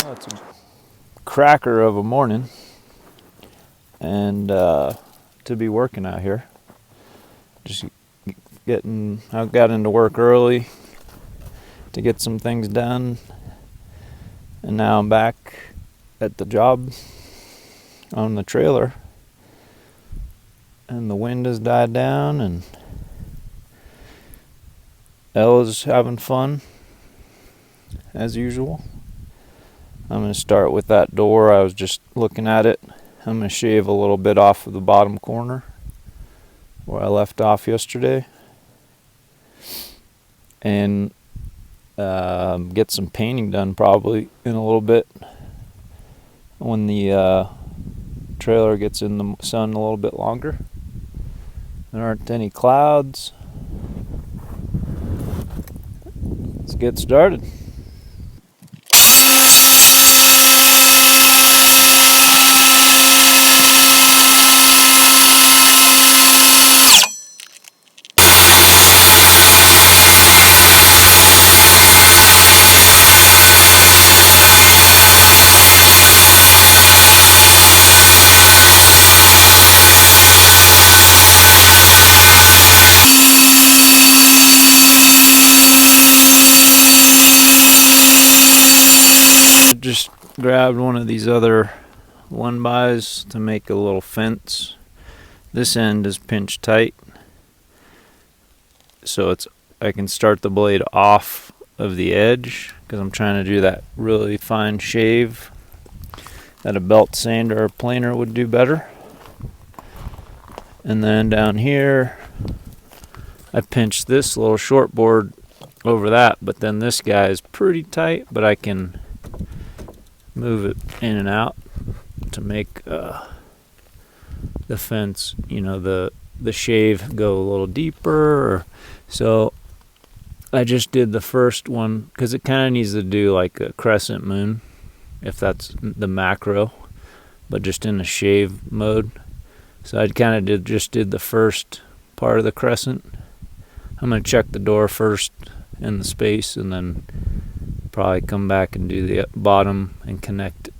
Well, it's a cracker of a morning, and to be working out here. Just I got into work early to get some things done, and now I'm back at the job on the trailer, and the wind has died down, and Ella's having fun as usual. I'm going to start with that door. I was just looking at it. I'm going to shave a little bit off of the bottom corner where I left off yesterday, and get some painting done probably in a little bit when the trailer gets in the sun a little bit longer. There aren't any clouds. Let's get started. Just grabbed one of these other 1x to make a little fence. This end is pinched tight, so I can start the blade off of the edge because I'm trying to do that really fine shave that a belt sander or planer would do better. And then down here I pinched this little short board over that, but then this guy is pretty tight, but I can move it in and out to make the fence, the shave go a little deeper. So I just did the first one because it kind of needs to do like a crescent moon, if that's the macro, but just in a shave mode. So I kind of did the first part of the crescent. I'm going to check the door first and the space, and then probably come back and do the bottom and connect it.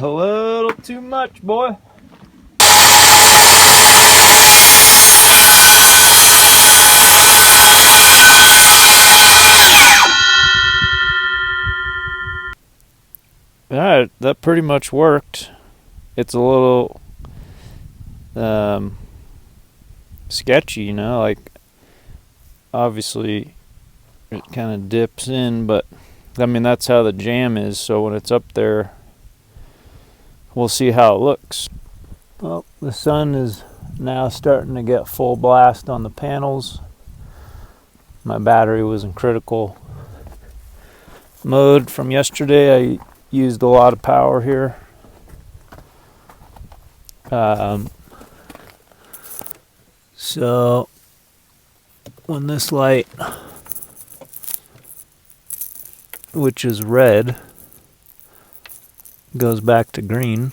A little too much, boy. Alright, that pretty much worked. It's a little sketchy, like obviously it kind of dips in, but I mean that's how the jam is, so when it's up there we'll see how it looks. Well, the sun is now starting to get full blast on the panels. My battery was in critical mode from yesterday. I used a lot of power here. So when this light, which is red, goes back to green,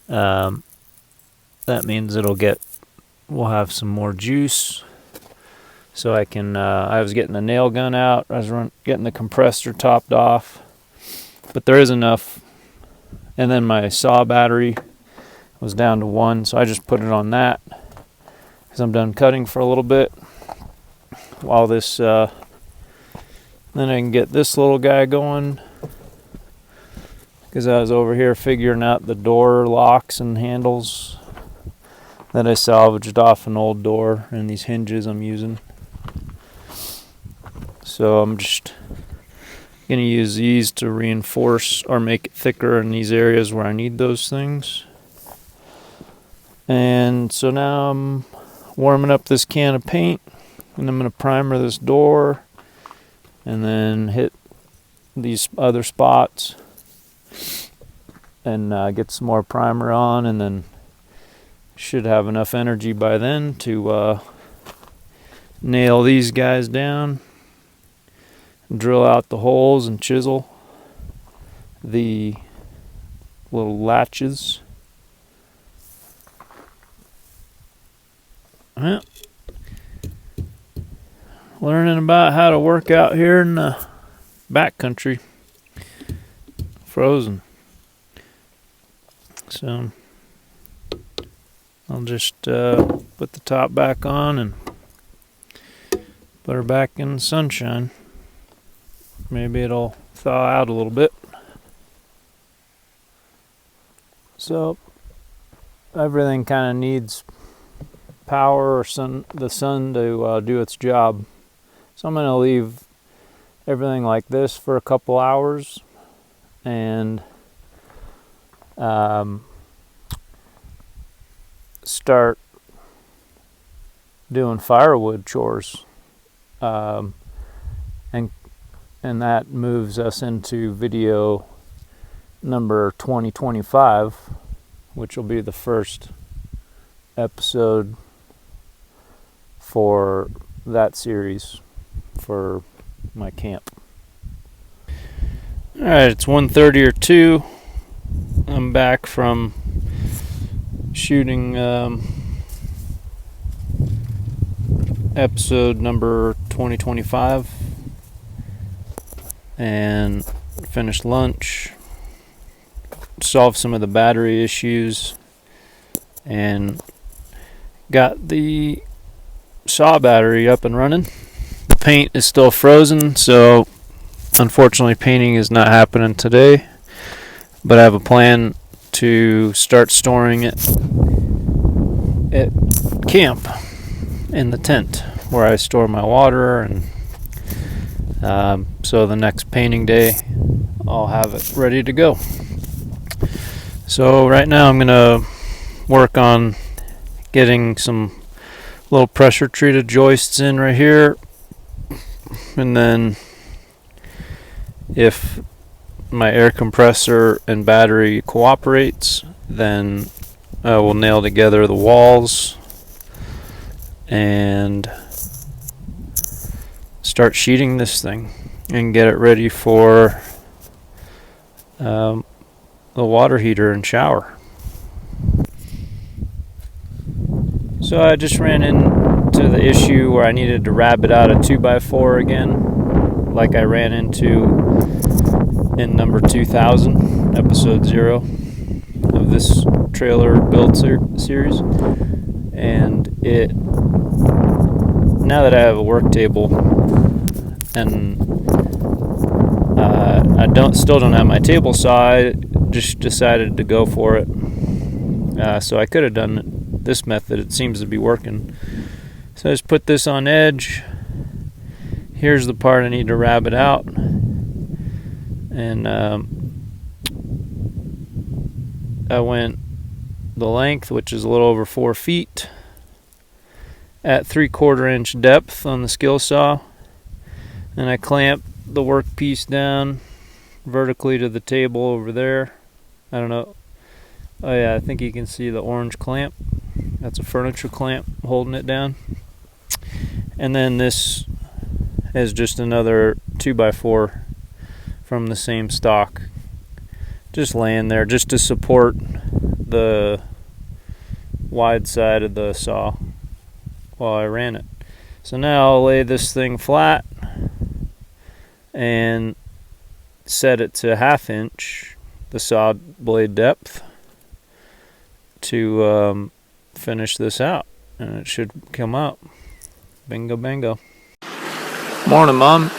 that means we'll have some more juice. So I can, I was getting the nail gun out, I was getting the compressor topped off, but there is enough. And then my saw battery was down to 1, so I just put it on that because I'm done cutting for a little bit. While this, then I can get this little guy going, because I was over here figuring out the door locks and handles. that I salvaged off an old door and these hinges I'm using. So I'm just going to use these to reinforce or make it thicker in these areas where I need those things. And so now I'm warming up this can of paint, and I'm going to primer this door and then hit these other spots and get some more primer on, and then should have enough energy by then to nail these guys down, drill out the holes and chisel the little latches. Well, learning about how to work out here in the backcountry. Frozen. So I'll just put the top back on and put her back in the sunshine. Maybe it'll thaw out a little bit. So everything kind of needs power or the sun to do its job. So I'm going to leave everything like this for a couple hours and start doing firewood chores, and that moves us into video number 2025, which will be the first episode for that series for my camp. Alright, it's 1:30 or 2. I'm back from shooting episode number 2025 and finished lunch, solved some of the battery issues, and got the saw battery up and running. The paint is still frozen, so unfortunately painting is not happening today, but I have a plan to start storing it at camp in the tent where I store my water, and so the next painting day I'll have it ready to go. So right now I'm gonna work on getting some little pressure treated joists in right here, and then if my air compressor and battery cooperates, then we'll nail together the walls and start sheeting this thing and get it ready for the water heater and shower. So I just ran into the issue where I needed to rabbet out a 2x4 again, like I ran into in number 2000, episode 0 of this trailer build series. And now that I have a work table and I still don't have my table saw, I just decided to go for it. So I could have done this method. It seems to be working. So I just put this on edge. Here's the part I need to rabbet out, and I went the length, which is a little over 4 feet, at 3/4 inch depth on the skill saw, and I clamped the workpiece down vertically to the table over there. I don't know. Oh yeah, I think you can see the orange clamp. That's a furniture clamp holding it down. And then this is just another 2x4 from the same stock, just laying there just to support the wide side of the saw while I ran it. So now I'll lay this thing flat and set it to 1/2 inch, the saw blade depth, to finish this out, and it should come out. Bingo bango. Morning, Mom.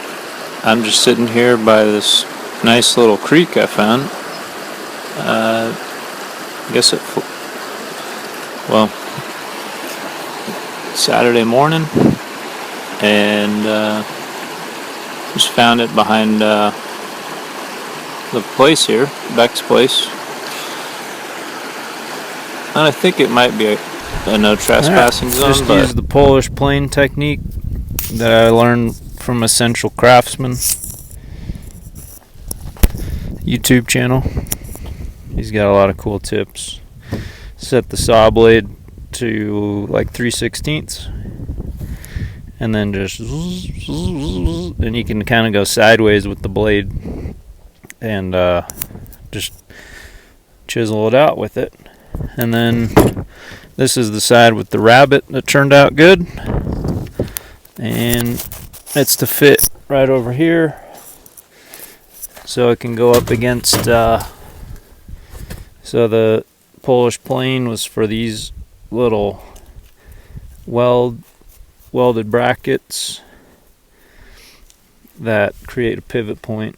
I'm just sitting here by this nice little creek I found. I guess Saturday morning, and just found it behind the place here, Beck's place. And I think it might be a no trespassing zone. Just use the Polish plane technique that I learned from Essential Craftsman YouTube channel. He's got a lot of cool tips. Set the saw blade to like 3/16, and then just, and you can kind of go sideways with the blade and just chisel it out with it. And then this is the side with the rabbit that turned out good, and it's to fit right over here, so it can go up against so the Polish plane was for these little welded brackets that create a pivot point,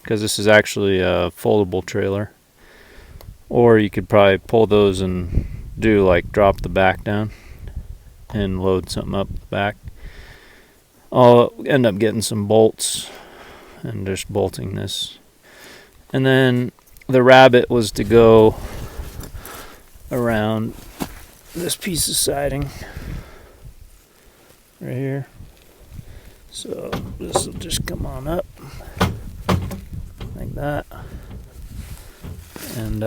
because this is actually a foldable trailer. Or you could probably pull those and do like drop the back down and load something up the back. I'll end up getting some bolts and just bolting this. And then the rabbit was to go around this piece of siding right here. So this will just come on up like that. And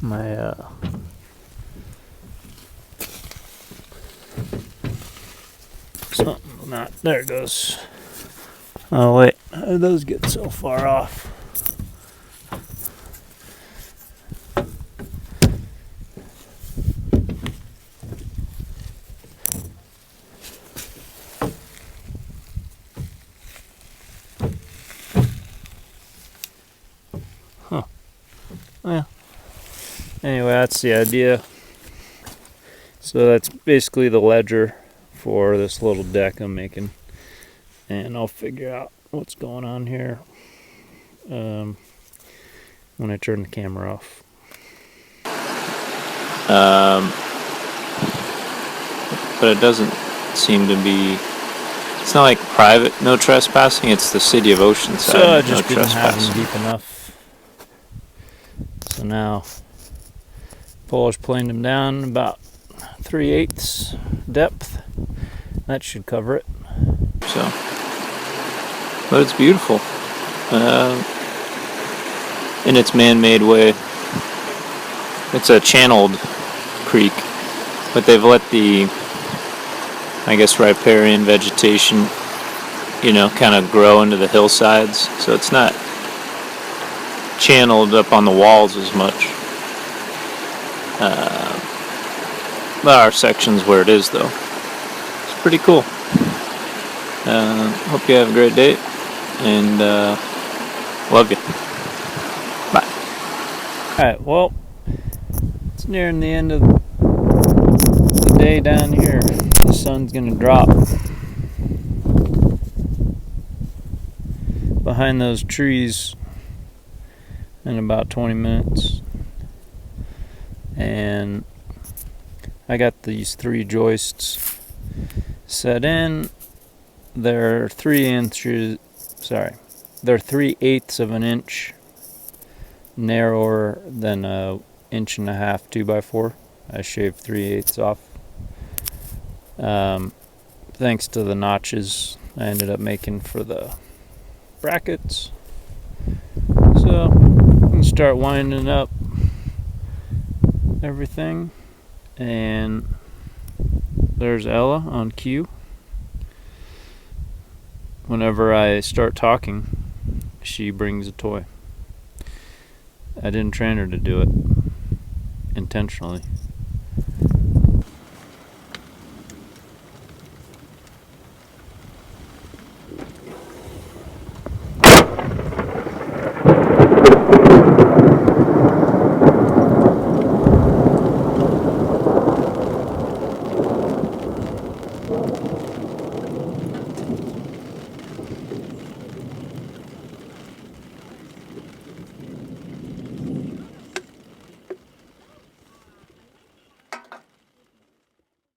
my something not there it goes. Oh wait, how did those get so far off? Huh. Yeah. Anyway, that's the idea. So that's basically the ledger for this little deck I'm making. And I'll figure out what's going on here when I turn the camera off. But it doesn't seem to be... It's not like private no trespassing, it's the city of Oceanside. So I just didn't have them deep enough. So now, Polish planed them down about 3/8 depth. That should cover it. So, but it's beautiful in its man-made way. It's a channeled creek, but they've let the, I guess, riparian vegetation, you know, kind of grow into the hillsides, so it's not channeled up on the walls as much. There are sections where it is, though. It's pretty cool. Hope you have a great day, and love you. Bye. Alright, well, it's nearing the end of the day down here. The sun's gonna drop behind those trees in about 20 minutes. And I got these 3 joists set in. They're 3/8 of an inch narrower than a 1.5 inch 2x4. I shaved 3/8 off. Thanks to the notches I ended up making for the brackets. So I'm gonna start winding up everything, and there's Ella on cue. Whenever I start talking, she brings a toy. I didn't train her to do it intentionally.